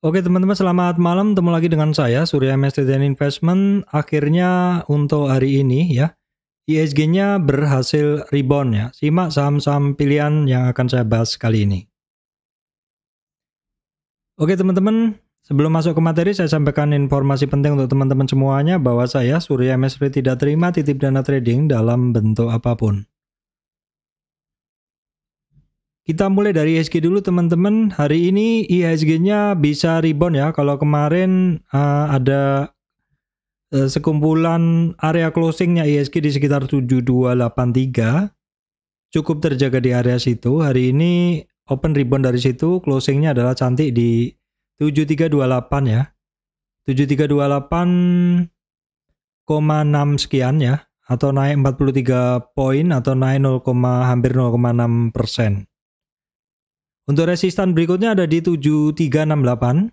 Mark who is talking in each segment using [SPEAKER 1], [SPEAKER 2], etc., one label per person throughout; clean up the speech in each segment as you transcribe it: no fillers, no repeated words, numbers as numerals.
[SPEAKER 1] Oke teman-teman, selamat malam, ketemu lagi dengan saya Surya MST dan Investment. Akhirnya untuk hari ini ya, ISG-nya berhasil rebound ya. Simak saham-saham pilihan yang akan saya bahas kali ini. Oke teman-teman, sebelum masuk ke materi saya sampaikan informasi penting untuk teman-teman semuanya bahwa saya Surya MST tidak terima titip dana trading dalam bentuk apapun. Kita mulai dari IHSG dulu teman-teman. Hari ini IHSG-nya bisa rebound ya. Kalau kemarin ada sekumpulan area closingnya IHSG di sekitar 7283, cukup terjaga di area situ. Hari ini open rebound dari situ, closingnya adalah cantik di 7328 ya. 7328,6 sekian ya, atau naik 43 poin atau naik hampir 0,6%. Untuk resistan berikutnya ada di 7368.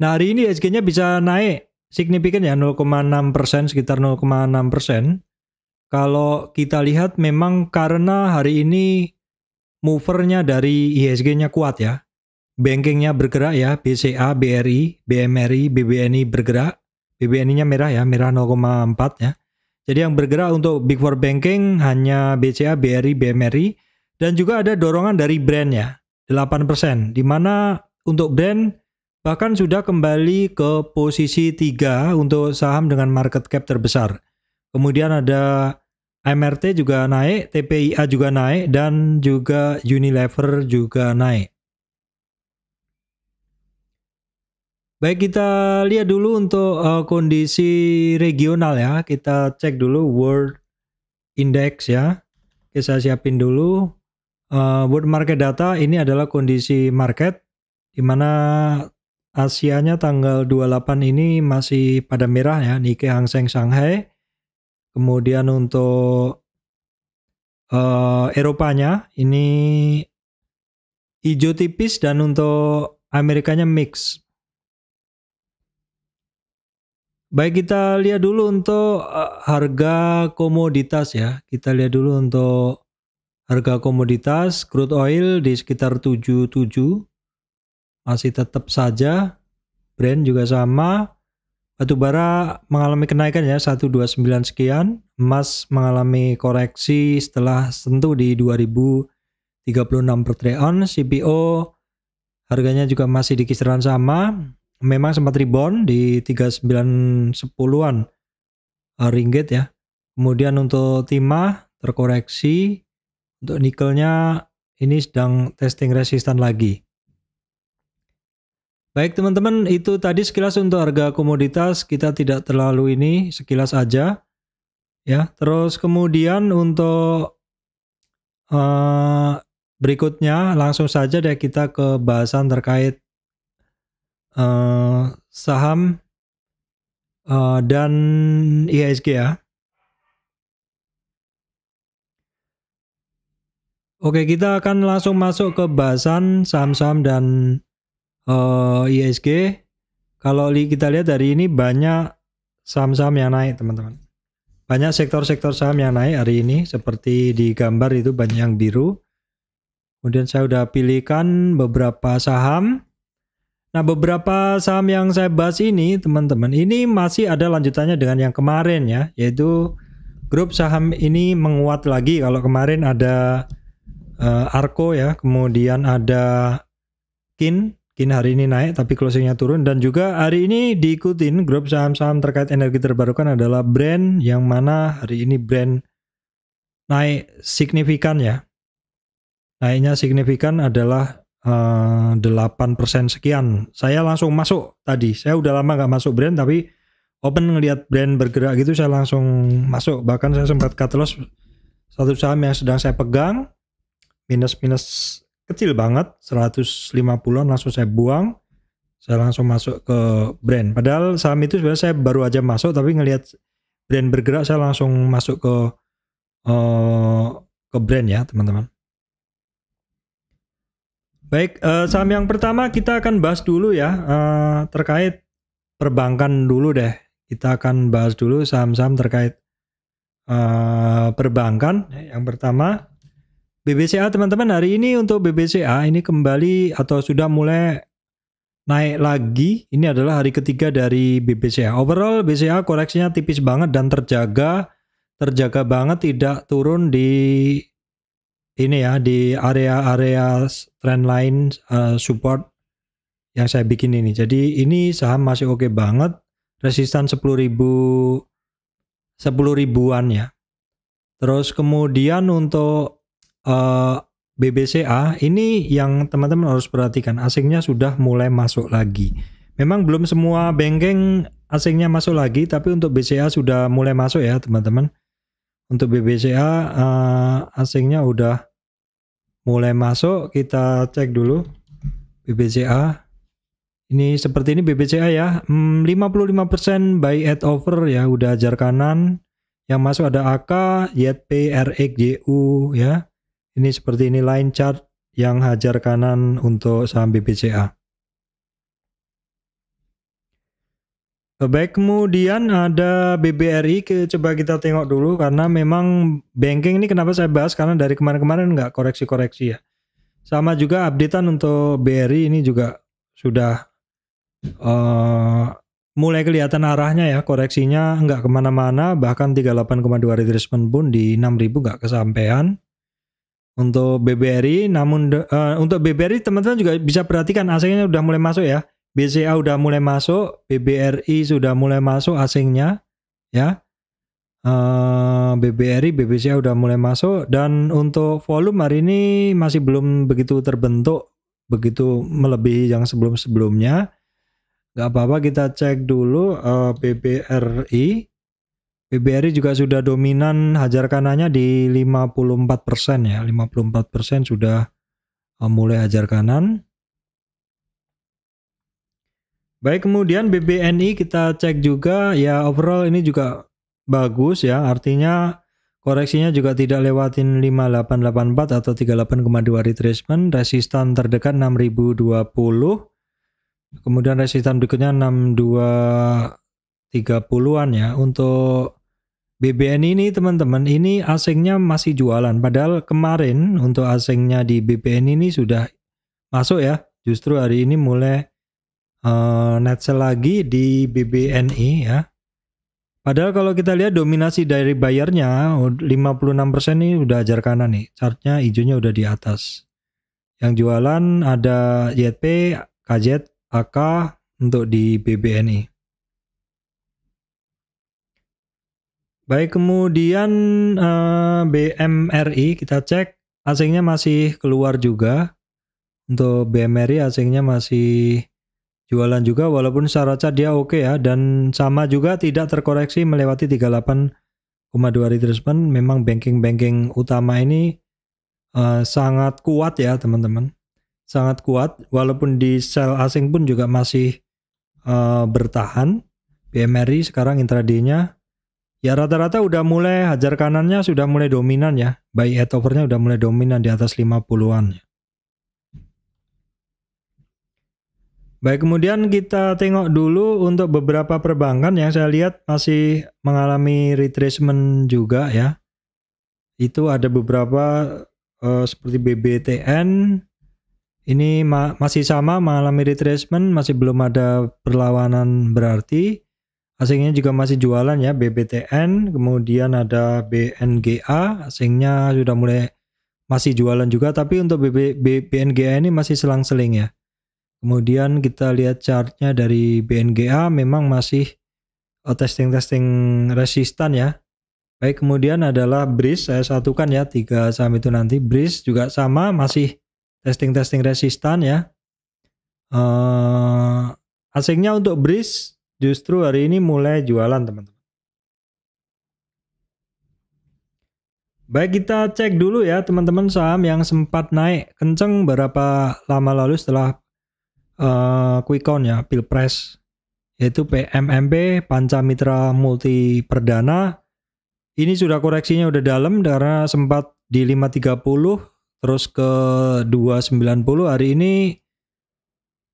[SPEAKER 1] Nah hari ini IHSG-nya bisa naik signifikan ya, 0,6%, sekitar 0,6%. Kalau kita lihat memang karena hari ini movernya dari IHSG-nya kuat ya. Bankingnya bergerak ya, BCA, BRI, BMRI, BBNI bergerak. BBNI-nya merah ya, merah 0,4 ya. Jadi yang bergerak untuk Big Four Banking hanya BCA, BRI, BMRI. Dan juga ada dorongan dari brand ya, 8%. Di mana untuk brand bahkan sudah kembali ke posisi 3 untuk saham dengan market cap terbesar. Kemudian ada MRT juga naik, TPIA juga naik, dan juga Unilever juga naik. Baik, kita lihat dulu untuk kondisi regional ya. Kita cek dulu World Index ya. Oke, saya siapin dulu. World Market Data ini adalah kondisi market, di mana Asianya tanggal 28 ini masih pada merah ya, Nikkei, Hang Seng, Shanghai. Kemudian untuk Eropanya ini hijau tipis dan untuk Amerikanya mix. Baik, kita lihat dulu untuk harga komoditas ya. Kita lihat dulu untuk harga komoditas. Crude oil di sekitar 77. Masih tetap saja. Brent juga sama. Batubara mengalami kenaikan ya, 129 sekian. Emas mengalami koreksi setelah sentuh di 2036 per troy ounce. CPO harganya juga masih di kisaran sama. Memang sempat rebound di 3910-an ringgit ya. Kemudian untuk timah terkoreksi. Untuk nikelnya ini sedang testing resistan lagi. Baik teman-teman, itu tadi sekilas untuk harga komoditas. Kita tidak terlalu ini, sekilas aja ya. Terus kemudian untuk berikutnya langsung saja deh kita ke bahasan terkait saham dan IHSG ya. Oke, kita akan langsung masuk ke bahasan saham-saham dan IHSG. Kalau kita lihat dari ini banyak saham-saham yang naik teman-teman. Banyak sektor-sektor saham yang naik hari ini, seperti di gambar itu banyak yang biru. Kemudian saya udah pilihkan beberapa saham. Nah, beberapa saham yang saya bahas ini teman-teman, ini masih ada lanjutannya dengan yang kemarin ya, yaitu grup saham ini menguat lagi. Kalau kemarin ada Arko ya, kemudian ada Kin hari ini naik tapi closingnya turun, dan juga hari ini diikutin grup saham-saham terkait energi terbarukan adalah brand, yang mana hari ini brand naik signifikan ya. Naiknya signifikan adalah 8% sekian. Saya langsung masuk tadi. Saya udah lama nggak masuk brand, tapi open ngelihat brand bergerak gitu saya langsung masuk. Bahkan saya sempat cut loss satu saham yang sedang saya pegang, minus kecil banget, 150-an, langsung saya buang. Saya langsung masuk ke brand. Padahal saham itu sebenarnya saya baru aja masuk, tapi ngelihat brand bergerak saya langsung masuk ke brand ya teman-teman. Baik, saham yang pertama kita akan bahas dulu ya, terkait perbankan dulu deh. Kita akan bahas dulu saham-saham terkait perbankan. Yang pertama BBCA teman-teman. Hari ini untuk BBCA ini kembali atau sudah mulai naik lagi. Ini adalah hari ketiga dari BBCA. Overall BCA koreksinya tipis banget dan terjaga banget, tidak turun di ini ya, di area-area trendline support yang saya bikin ini. Jadi ini saham masih oke banget, resistan 10.000-an ya. Terus kemudian untuk BBCA ini yang teman-teman harus perhatikan, asingnya sudah mulai masuk lagi. Memang belum semua banking asingnya masuk lagi, tapi untuk BCA sudah mulai masuk ya teman-teman. Untuk BBCA asingnya udah mulai masuk. Kita cek dulu BBCA. Ini seperti ini BBCA ya, 55% buy at over ya, udah ajar kanan. Yang masuk ada AK, YP, RX, YU ya. Ini seperti ini line chart yang hajar kanan untuk saham BBCA. Baik, kemudian ada BBRI, coba kita tengok dulu karena memang banking ini kenapa saya bahas, karena dari kemarin-kemarin nggak koreksi-koreksi ya. Sama juga updatean untuk BRI ini juga sudah mulai kelihatan arahnya ya, koreksinya nggak kemana-mana, bahkan 38,2 retracement pun di 6.000 nggak kesampaian untuk BBRI. Namun untuk BBRI teman-teman juga bisa perhatikan asingnya udah mulai masuk ya, BCA udah mulai masuk, BBRI sudah mulai masuk asingnya ya, BBRI, BBCA udah mulai masuk. Dan untuk volume hari ini masih belum begitu terbentuk, begitu melebihi yang sebelum-sebelumnya. Gak apa-apa, kita cek dulu BBRI. BBRI juga sudah dominan, hajar kanannya di 54% ya. 54% sudah mulai hajar kanan. Baik, kemudian BBNI kita cek juga ya, overall ini juga bagus ya. Artinya koreksinya juga tidak lewatin 5884 atau 38,2 retracement. Resistan terdekat 6020. Kemudian resistan berikutnya 6230-an ya. Untuk BBNI ini teman-teman, ini asingnya masih jualan. Padahal kemarin untuk asingnya di BBNI ini sudah masuk ya. Justru hari ini mulai net sell lagi di BBNI ya. Padahal kalau kita lihat dominasi dari bayarnya 56% ini udah ajar kanan nih. Chartnya hijaunya udah di atas. Yang jualan ada YP, KZ, AK untuk di BBNI. Baik, kemudian BMRI kita cek asingnya masih keluar juga. Untuk BMRI asingnya masih jualan juga, walaupun secara chart dia oke ya, dan sama juga tidak terkoreksi melewati 38,2 retracement. Memang banking utama ini sangat kuat ya teman-teman, sangat kuat, walaupun di sell asing pun juga masih bertahan. BMRI sekarang intraday-nya ya rata-rata udah mulai hajar kanannya, sudah mulai dominan ya, buy at over-nya udah mulai dominan di atas 50-an. Baik, kemudian kita tengok dulu untuk beberapa perbankan yang saya lihat masih mengalami retracement juga ya. Itu ada beberapa seperti BBTN, ini masih sama mengalami retracement, masih belum ada perlawanan berarti. Asingnya juga masih jualan ya, BBTN, kemudian ada BNGA, asingnya sudah mulai masih jualan juga, tapi untuk BNGA ini masih selang-seling ya. Kemudian kita lihat chartnya dari BNGA memang masih testing resistan ya. Baik, kemudian adalah BRIS, saya satukan ya 3 saham itu nanti. BRIS juga sama, masih testing resistan ya. Asingnya untuk BRIS justru hari ini mulai jualan teman-teman. Baik, kita cek dulu ya teman-teman saham yang sempat naik kenceng berapa lama lalu setelah quick count ya, Pilpres, yaitu PMMP, Pancamitra Multi Perdana. Ini sudah koreksinya udah dalam karena sempat di 530 terus ke 290. Hari ini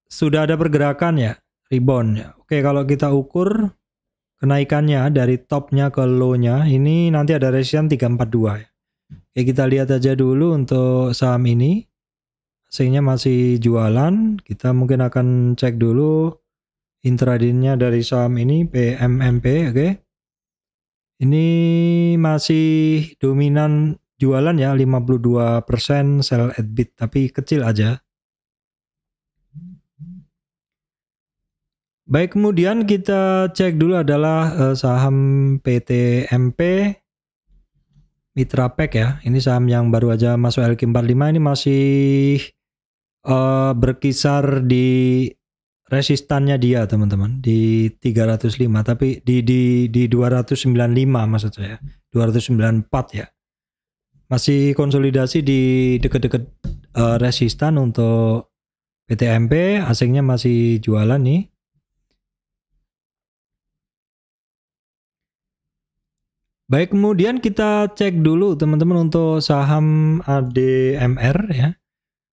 [SPEAKER 1] sudah ada pergerakan ya, rebound ya. Oke, kalau kita ukur kenaikannya dari topnya ke low-nya, ini nanti ada resistance 342 ya. Oke, kita lihat aja dulu untuk saham ini. asingnya masih jualan. Kita mungkin akan cek dulu intraday-nya dari saham ini PMMP, oke. Ini masih dominan jualan ya, 52% sell at bid, tapi kecil aja. Baik, kemudian kita cek dulu adalah saham PTMP Mitra Pack ya. Ini saham yang baru aja masuk LQ45, ini masih berkisar di resistannya dia teman-teman, di 305, tapi di 295 maksud saya, 294 ya. Masih konsolidasi di deket-deket resistan untuk PTMP, asingnya masih jualan nih. Baik, kemudian kita cek dulu teman-teman untuk saham ADMR ya.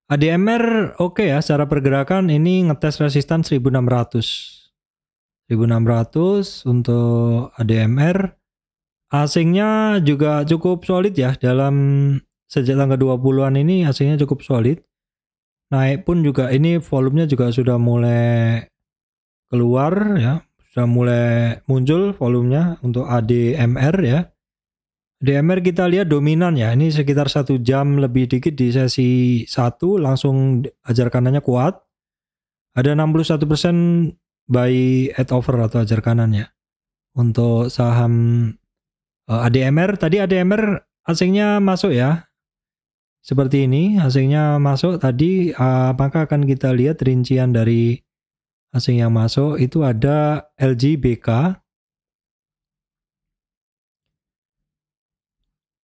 [SPEAKER 1] ADMR oke ya, secara pergerakan ini ngetes resistan 1600. 1600 untuk ADMR. Asingnya juga cukup solid ya, dalam sejak tanggal 20-an ini asingnya cukup solid. Naik pun juga ini volumenya juga sudah mulai keluar ya, sudah mulai muncul volumenya untuk ADMR ya. ADMR kita lihat dominan ya, ini sekitar 1 jam lebih dikit di sesi 1 langsung ajar kanannya kuat. Ada 61% buy at over atau ajar kanannya. Untuk saham ADMR, tadi ADMR asingnya masuk ya. Seperti ini, asingnya masuk tadi, apakah akan kita lihat rincian dari asing yang masuk. Itu ada LGBK.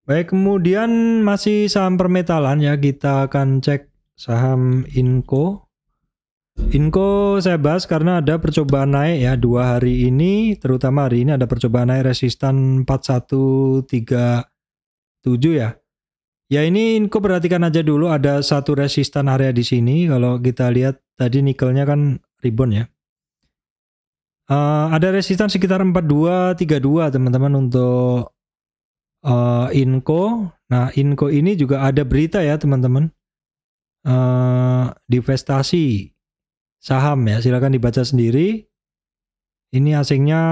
[SPEAKER 1] Baik, kemudian masih saham permetalan ya, kita akan cek saham Inco. Inco saya bahas karena ada percobaan naik ya 2 hari ini, terutama hari ini ada percobaan naik resistan 4137 ya. Ya ini Inco perhatikan aja dulu, ada satu resistan area di sini. Kalau kita lihat tadi nikelnya kan rebound ya. Ada resistan sekitar 4232 teman-teman untuk Inco. Nah, Inco ini juga ada berita ya teman-teman, divestasi saham ya, silakan dibaca sendiri. Ini asingnya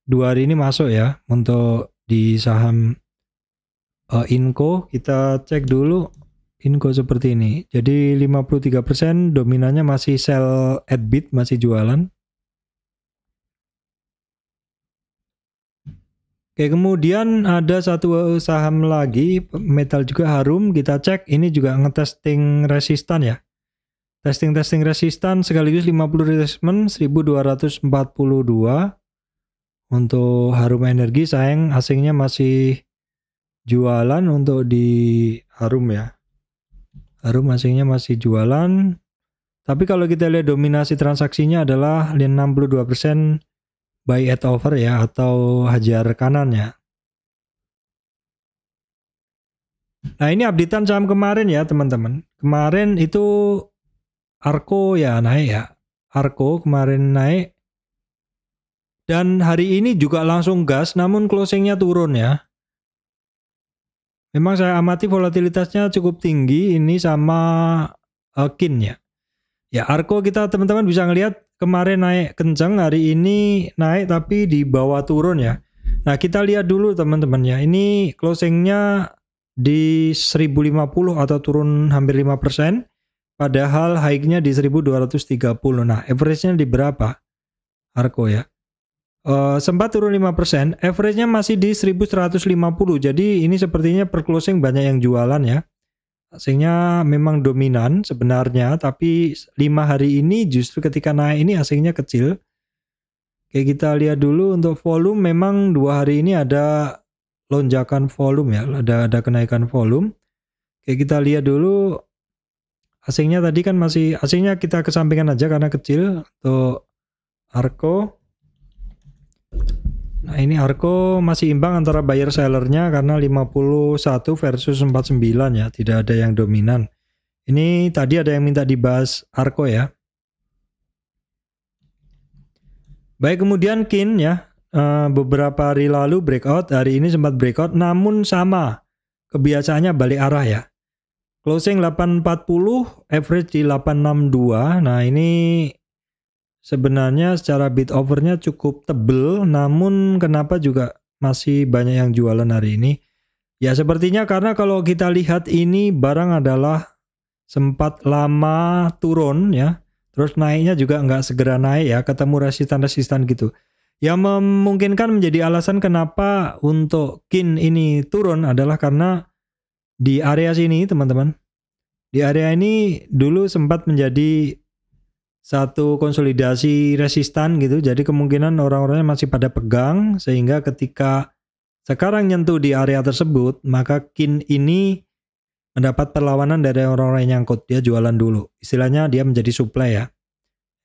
[SPEAKER 1] 2 hari ini masuk ya untuk di saham Inco. Kita cek dulu Inco seperti ini. Jadi 53% dominannya masih sell at bid, masih jualan. Oke, kemudian ada satu saham lagi, metal juga Harum, kita cek ini juga ngetesting resistan ya. Testing resistan sekaligus 50 retracement 1242 untuk Harum Energi. Sayang asingnya masih jualan untuk di Harum ya. Harum asingnya masih jualan. Tapi kalau kita lihat dominasi transaksinya adalah 62% buy at over ya, atau hajar kanan ya. Nah, ini updatean saham kemarin ya teman-teman. Kemarin itu Arko ya naik ya. Arko kemarin naik. Dan hari ini juga langsung gas, namun closingnya turun ya. Memang saya amati volatilitasnya cukup tinggi ini sama Kin ya. Ya, Arko kita teman-teman bisa ngelihat kemarin naik kencang, hari ini naik tapi di bawah turun ya. Nah, kita lihat dulu teman-teman ya. Ini closingnya di 1050 atau turun hampir 5%. Padahal high-nya di 1230. Nah, average-nya di berapa? Arko ya. Sempat turun 5%, average-nya masih di 1150. Jadi ini sepertinya per closing banyak yang jualan ya. Asingnya memang dominan sebenarnya, tapi 5 hari ini justru ketika naik ini asingnya kecil. Oke, kita lihat dulu untuk volume. Memang 2 hari ini ada lonjakan volume ya, ada kenaikan volume. Oke, kita lihat dulu asingnya tadi kan masih, asingnya kita kesampingkan aja karena kecil. Untuk Arko, nah ini Arko masih imbang antara buyer sellernya karena 51 versus 49 ya, tidak ada yang dominan. Ini tadi ada yang minta dibahas Arko ya. Baik, kemudian Kin ya, beberapa hari lalu breakout, hari ini sempat breakout, namun sama kebiasaannya balik arah ya. Closing 840, average di 862. Nah, ini sebenarnya secara bid overnya cukup tebel, namun kenapa juga masih banyak yang jualan hari ini? Ya sepertinya karena kalau kita lihat ini barang adalah sempat lama turun ya, terus naiknya juga nggak segera naik ya, ketemu resistan-resistan gitu. Yang memungkinkan menjadi alasan kenapa untuk KIN ini turun adalah karena di area sini teman-teman, di area ini dulu sempat menjadi satu konsolidasi resistan gitu, jadi kemungkinan orang-orangnya masih pada pegang, sehingga ketika sekarang nyentuh di area tersebut, maka KIN ini mendapat perlawanan dari orang-orang yang nyangkut, dia jualan dulu, istilahnya dia menjadi supply ya,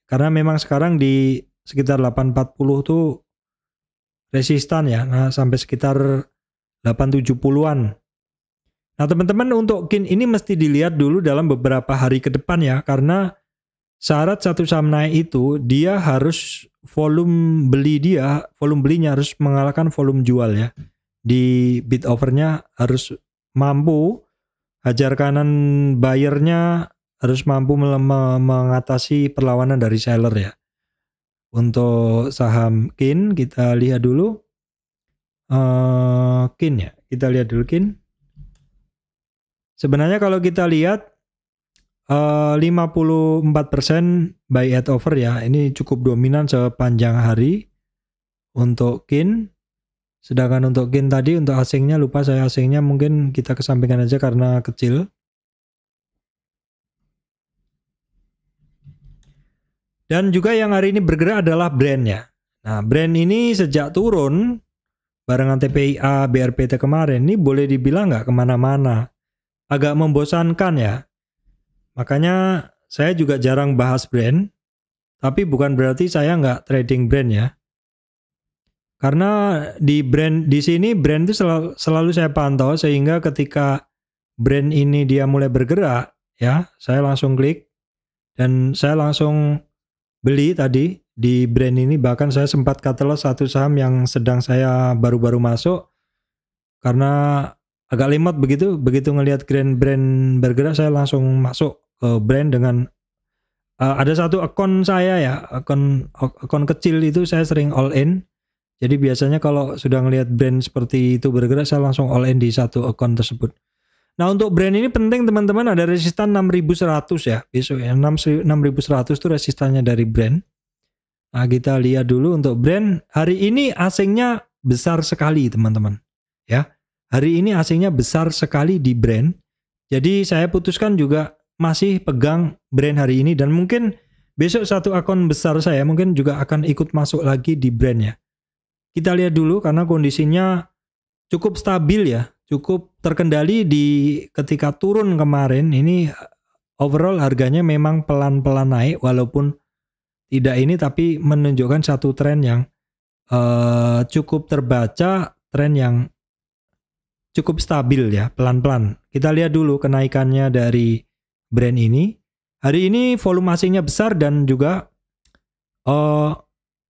[SPEAKER 1] karena memang sekarang di sekitar 840 tuh resistan ya, nah sampai sekitar 870-an. Nah teman-teman, untuk KIN ini mesti dilihat dulu dalam beberapa hari ke depan ya, karena syarat satu saham naik itu dia harus volume belinya harus mengalahkan volume jual ya. Di bid overnya harus mampu, hajar kanan buyernya harus mampu mengatasi perlawanan dari seller ya. Untuk saham KIN kita lihat dulu, KIN ya, kita lihat dulu KIN. Sebenarnya kalau kita lihat 54% buy at over ya, ini cukup dominan sepanjang hari untuk KIN. Sedangkan untuk KIN tadi, untuk asingnya lupa saya, asingnya mungkin kita kesampingkan aja karena kecil. Dan juga yang hari ini bergerak adalah brand ya. Nah brand ini sejak turun barengan TPIA, BRPT kemarin ini boleh dibilang nggak kemana-mana. Agak membosankan ya. Makanya saya juga jarang bahas brand. Tapi bukan berarti saya nggak trading brand ya. Karena di sini brand itu selalu saya pantau, sehingga ketika brand ini dia mulai bergerak ya, saya langsung klik dan saya langsung beli tadi di brand ini. Bahkan saya sempat cut loss satu saham yang sedang saya baru-baru masuk karena agak lemot begitu ngelihat brand bergerak, saya langsung masuk ke brand dengan ada satu akun saya ya, akun kecil itu saya sering all in. Jadi biasanya kalau sudah ngelihat brand seperti itu bergerak, saya langsung all in di satu akun tersebut. Nah untuk brand ini penting teman-teman, ada resistan 6100 ya besok ya, 6100 itu resistannya dari brand. Nah kita lihat dulu untuk brand, hari ini asingnya besar sekali teman-teman ya. Hari ini asingnya besar sekali di brand. Jadi saya putuskan juga masih pegang brand hari ini, dan mungkin besok satu akun besar saya mungkin juga akan ikut masuk lagi di brand ya. Kita lihat dulu karena kondisinya cukup stabil ya, cukup terkendali di ketika turun kemarin. Ini overall harganya memang pelan-pelan naik walaupun tidak ini, tapi menunjukkan satu tren yang cukup terbaca, tren yang cukup stabil ya, pelan-pelan. Kita lihat dulu kenaikannya dari brand ini. Hari ini volume asingnya besar dan juga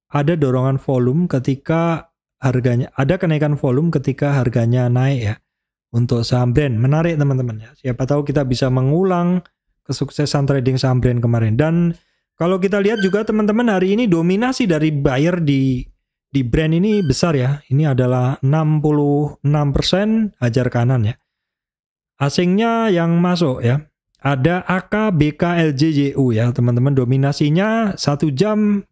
[SPEAKER 1] ada dorongan volume ketika harganya, ada kenaikan volume ketika harganya naik ya. Untuk saham brand menarik teman-teman ya. Siapa tahu kita bisa mengulang kesuksesan trading saham brand kemarin. Dan kalau kita lihat juga teman-teman, hari ini dominasi dari buyer di brand ini besar ya. Ini adalah 66% hajar kanan ya. Asingnya yang masuk ya. Ada AK, BK, LJJU ya teman-teman. Dominasinya 1 jam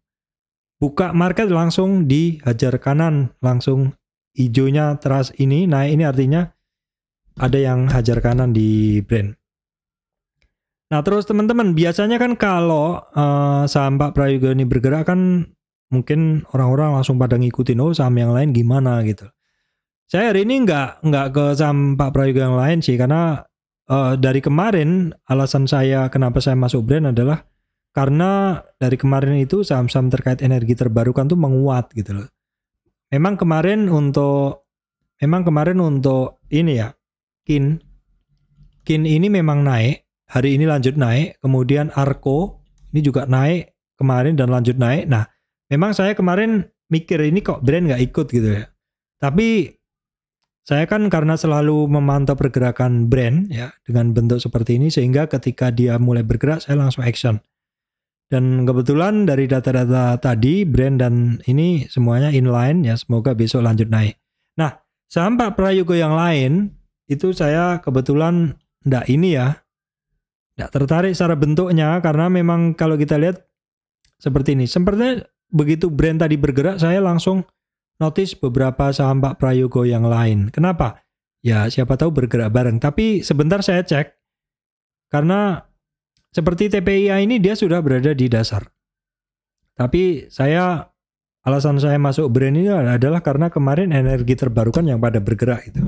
[SPEAKER 1] buka market langsung di hajar kanan. Langsung hijaunya teras ini. Nah ini artinya ada yang hajar kanan di brand. Nah terus teman-teman, biasanya kan kalau saham Pak Prayogo ini bergerak kan mungkin orang-orang langsung pada ngikutin, oh saham yang lain gimana gitu. Saya hari ini nggak ke saham Pak Prayogo yang lain sih, karena dari kemarin alasan saya kenapa saya masuk brand adalah karena dari kemarin itu saham-saham terkait energi terbarukan tuh menguat gitu loh. Memang kemarin untuk ini ya, KIN ini memang naik, hari ini lanjut naik, kemudian Arko ini juga naik kemarin dan lanjut naik. Nah memang saya kemarin mikir ini kok brand nggak ikut gitu ya. Tapi saya kan karena selalu memantau pergerakan brand ya dengan bentuk seperti ini, sehingga ketika dia mulai bergerak saya langsung action. Dan kebetulan dari data-data tadi brand dan ini semuanya inline ya, semoga besok lanjut naik. Nah, saham Pak Prayogo yang lain itu saya kebetulan enggak tertarik secara bentuknya, karena memang kalau kita lihat seperti ini. Sepertinya begitu brand tadi bergerak saya langsung notice beberapa saham Pak Prayogo yang lain. Kenapa? Ya siapa tahu bergerak bareng. Tapi sebentar saya cek, karena seperti TPIA ini dia sudah berada di dasar. Tapi alasan saya masuk brand ini adalah karena kemarin energi terbarukan yang pada bergerak itu.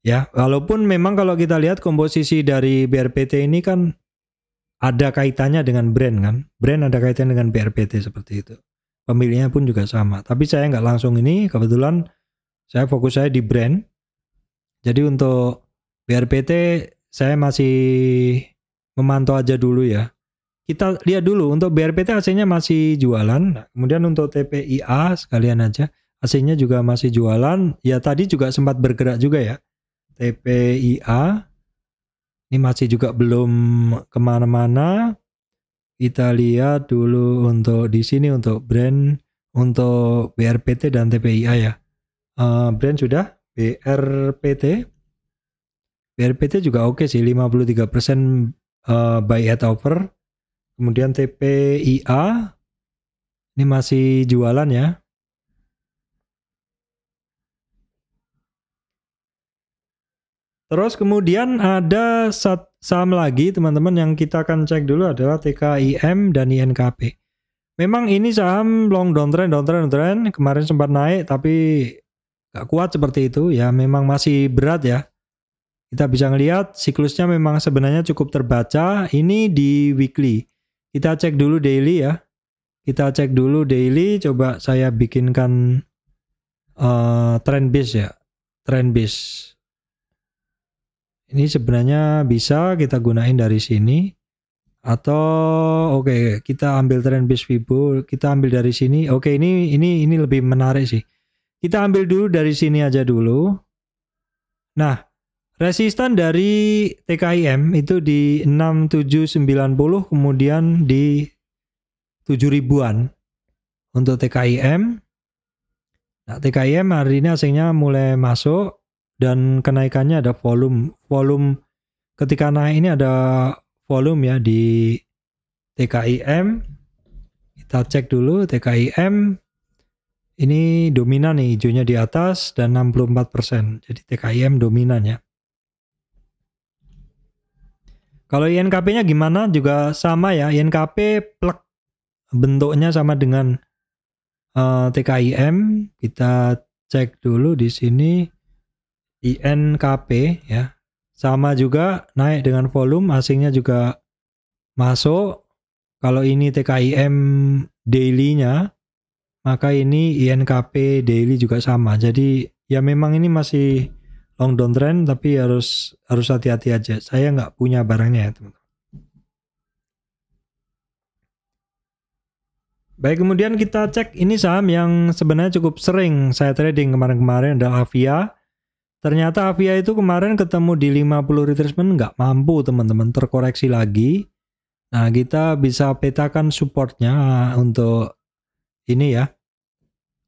[SPEAKER 1] Ya, walaupun memang kalau kita lihat komposisi dari BRPT ini kan ada kaitannya dengan brand kan. Brand ada kaitan dengan BRPT seperti itu. Pemiliknya pun juga sama. Tapi saya nggak langsung ini, kebetulan saya fokus di brand. Jadi untuk BRPT saya masih memantau aja dulu ya. Kita lihat dulu untuk BRPT AC-nya masih jualan. Nah, kemudian untuk TPIA sekalian aja, AC-nya juga masih jualan. Ya tadi juga sempat bergerak juga ya. TPIA ini masih juga belum kemana-mana. Kita lihat dulu untuk di sini untuk brand, untuk BRPT dan TPIA ya. Brand sudah, BRPT juga oke sih, 53% buy at offer. Kemudian TPIA ini masih jualan ya. Terus kemudian ada saham lagi teman-teman yang kita akan cek dulu adalah TKIM dan INKP. Memang ini saham long downtrend. Kemarin sempat naik tapi gak kuat seperti itu ya, memang masih berat ya. Kita bisa ngelihat siklusnya memang sebenarnya cukup terbaca. Ini di weekly. Kita cek dulu daily ya. Coba saya bikinkan trend base ya. Trend base. Ini sebenarnya bisa kita gunain dari sini. Atau kita ambil trend base Fibo, kita ambil dari sini. Ini lebih menarik sih. Kita ambil dulu dari sini aja dulu. Nah, resistan dari TKIM itu di 6790, kemudian di 7000-an untuk TKIM. Nah, TKIM hari ini asingnya mulai masuk dan kenaikannya ada volume ketika naik ini ada volume ya di TKIM. Kita cek dulu TKIM ini dominan nih, hijaunya di atas dan 64%. Jadi TKIM dominan ya. Kalau INKP-nya gimana? Juga sama ya. INKP plek bentuknya sama dengan TKIM. Kita cek dulu di sini INKP ya. Sama juga naik dengan volume, asingnya juga masuk. Kalau ini TKIM daily-nya, maka ini INKP daily juga sama. Jadi ya memang ini masih long downtrend, tapi harus hati-hati aja. Saya nggak punya barangnya ya teman-teman. Baik, kemudian kita cek ini saham yang sebenarnya cukup sering saya trading kemarin-kemarin adalah Avia. Ternyata Avia itu kemarin ketemu di 50 retracement nggak mampu teman-teman, terkoreksi lagi. Nah kita bisa petakan supportnya untuk ini ya.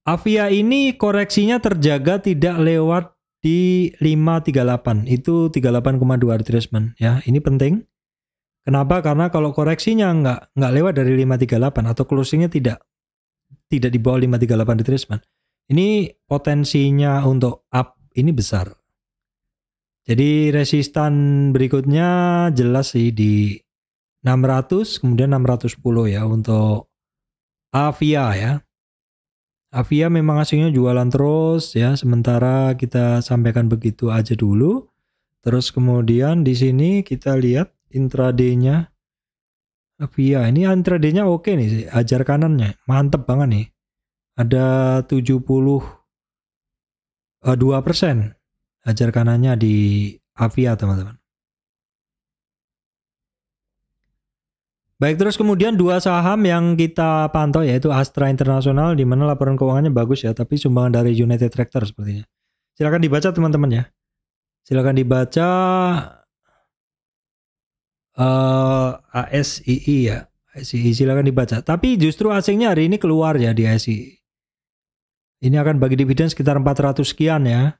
[SPEAKER 1] Avia ini koreksinya terjaga tidak lewat di 538, itu 38,2 retracement ya. Ini penting. Kenapa? Karena kalau koreksinya nggak lewat dari 538 atau closingnya tidak di bawah 538 retracement, ini potensinya untuk up ini besar. Jadi resistan berikutnya jelas sih di 600 kemudian 610 ya untuk Avia ya. Avia memang asingnya jualan terus ya, sementara kita sampaikan begitu aja dulu. Terus kemudian di sini kita lihat intraday-nya Avia. Ini intraday-nya oke nih, ajar kanannya mantep banget nih. Ada 72% ajar kanannya di Avia teman-teman. Baik, terus kemudian dua saham yang kita pantau yaitu Astra International, di mana laporan keuangannya bagus ya, tapi sumbangan dari United Tractor sepertinya. Silakan dibaca teman-teman ya. Silakan dibaca ASII ya. ASII silakan dibaca. Tapi justru asingnya hari ini keluar ya di ASII. Ini akan bagi dividen sekitar 400 sekian ya.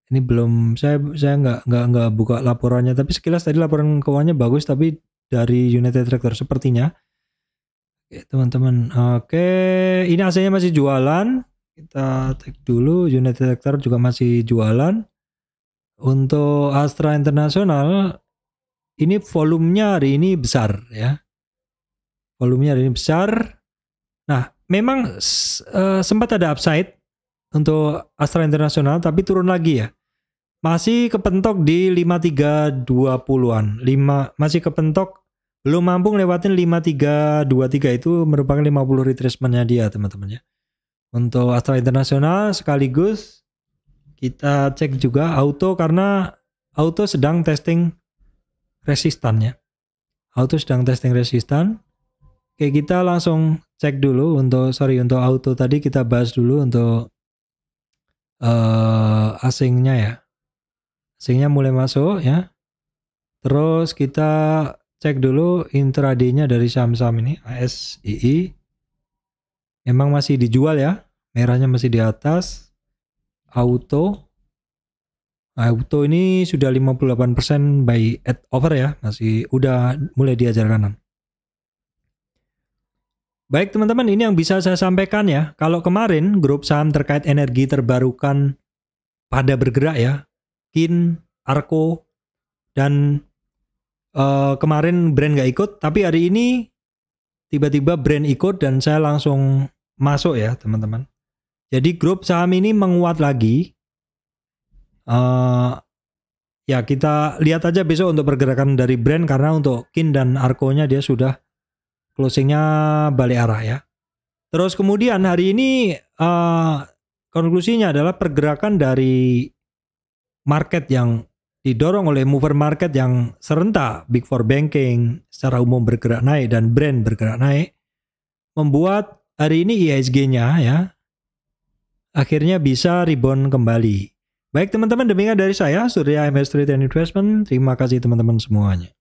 [SPEAKER 1] Ini belum saya nggak buka laporannya, tapi sekilas tadi laporan keuangannya bagus, tapi dari United Tractor sepertinya. Oke, teman-teman. Oke, ini AC-nya masih jualan. Kita cek dulu, United Tractor juga masih jualan. Untuk Astra International, ini volumenya hari ini besar ya. Volumenya hari ini besar. Nah, memang sempat ada upside untuk Astra International, tapi turun lagi ya. Masih kepentok di 5320-an. Masih kepentok, belum mampu lewatin 5323, itu merupakan 50 retracement-nya dia teman-teman ya. Untuk Astra International sekaligus kita cek juga auto, karena auto sedang testing resistannya. Auto sedang testing resistan. Oke, kita langsung cek dulu untuk auto tadi kita bahas dulu untuk asingnya ya. Asingnya mulai masuk ya. Terus kita cek dulu intraday-nya dari saham-saham ini, ASII. Memang masih dijual ya. Merahnya masih di atas. Auto ini sudah 58% buy at over ya. Masih udah mulai diajar kanan. Baik teman-teman, ini yang bisa saya sampaikan ya. Kalau kemarin grup saham terkait energi terbarukan pada bergerak ya. KIN, ARKO, dan kemarin brand gak ikut. Tapi hari ini tiba-tiba brand ikut dan saya langsung masuk ya teman-teman. Jadi grup saham ini menguat lagi. Ya kita lihat aja besok untuk pergerakan dari brand, karena untuk KIN dan ARKO-nya dia sudah closingnya balik arah ya. Terus kemudian hari ini konklusinya adalah pergerakan dari market yang didorong oleh mover market yang serentak, Big Four Banking secara umum bergerak naik dan brand bergerak naik, membuat hari ini IHSG-nya ya akhirnya bisa rebound kembali. Baik teman-teman, demikian dari saya Surya MS Trade and Investment. Terima kasih teman-teman semuanya.